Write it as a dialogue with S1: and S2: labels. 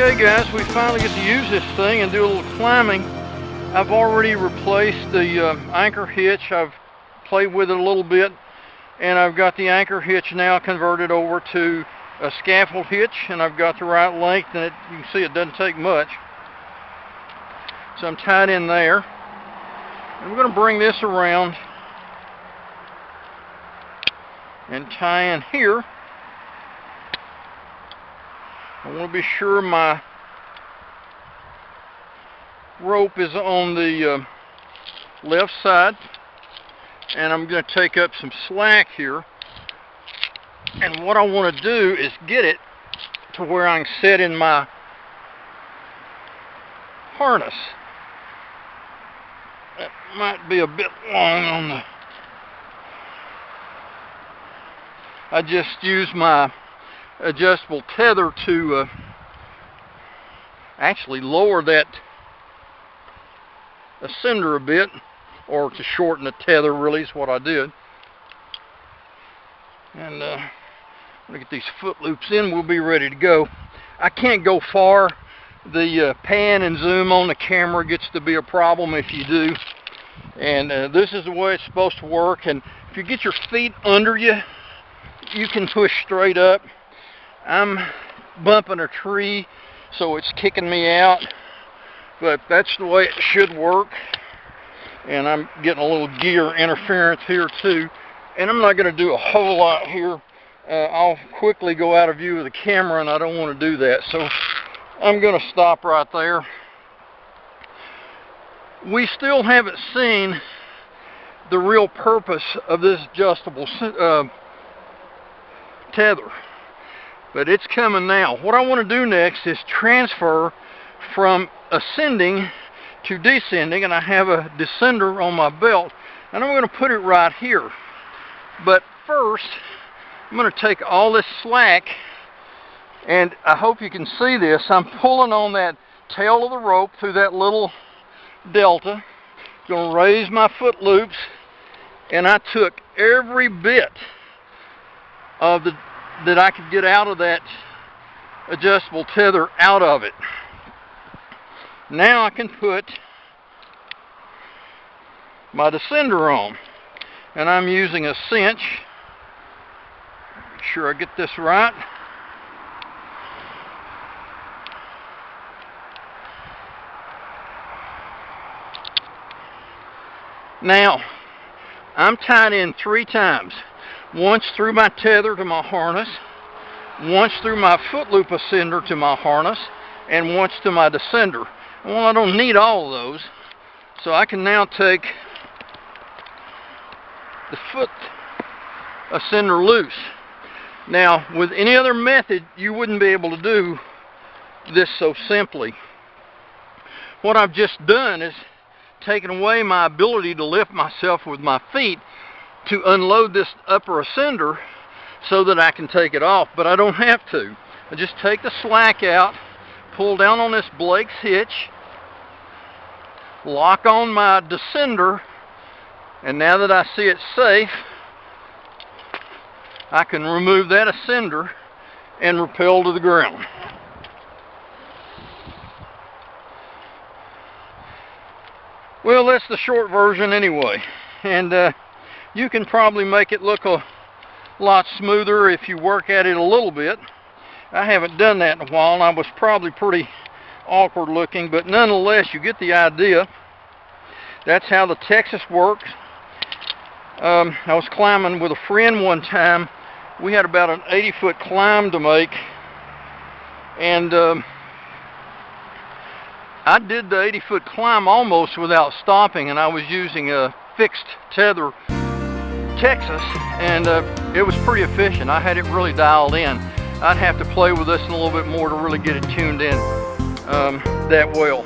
S1: Okay guys, we finally get to use this thing and do a little climbing. I've already replaced the anchor hitch. I've played with it a little bit, and I've got the anchor hitch now converted over to a scaffold hitch, and I've got the right length, and you can see it doesn't take much. So I'm tied in there, and we're going to bring this around and tie in here. I want to be sure my rope is on the left side, and I'm going to take up some slack here, and what I want to do is get it to where I can set in my harness. That might be a bit long on the... I just used my adjustable tether to actually lower that ascender a bit, or to shorten the tether, really is what I did. And I'm gonna get these foot loops in, we'll be ready to go. I can't go far. The pan and zoom on the camera gets to be a problem if you do, and this is the way it's supposed to work. And if you get your feet under you, you can push straight up. I'm bumping a tree, so it's kicking me out, but that's the way it should work. And I'm getting a little gear interference here too, and I'm not going to do a whole lot here. I'll quickly go out of view of the camera, and I don't want to do that, so I'm going to stop right there. We still haven't seen the real purpose of this adjustable tether, but it's coming now. What I want to do next is transfer from ascending to descending, and I have a descender on my belt, and I'm going to put it right here. But first, I'm going to take all this slack, and I hope you can see this. I'm pulling on that tail of the rope through that little delta. Going to raise my foot loops, and I took every bit of that I could get out of that adjustable tether out of it. Now I can put my descender on, and I'm using a cinch. Make sure I get this right. Now I'm tied in 3 times. Once through my tether to my harness, once through my foot loop ascender to my harness, and once to my descender. Well, I don't need all of those, so I can now take the foot ascender loose. Now, with any other method, you wouldn't be able to do this so simply. What I've just done is taken away my ability to lift myself with my feet to unload this upper ascender so that I can take it off, but I don't have to. I just take the slack out, pull down on this Blake's hitch, lock on my descender, and now that I see it's safe, I can remove that ascender and rappel to the ground. Well, that's the short version anyway, and you can probably make it look a lot smoother if you work at it a little bit. I haven't done that in a while, and I was probably pretty awkward looking, but nonetheless, you get the idea. That's how the Texas works. I was climbing with a friend one time. We had about an 80-foot climb to make, and I did the 80-foot climb almost without stopping, and I was using a fixed tether Texas, and it was pretty efficient. I had it really dialed in. I'd have to play with this a little bit more to really get it tuned in that well.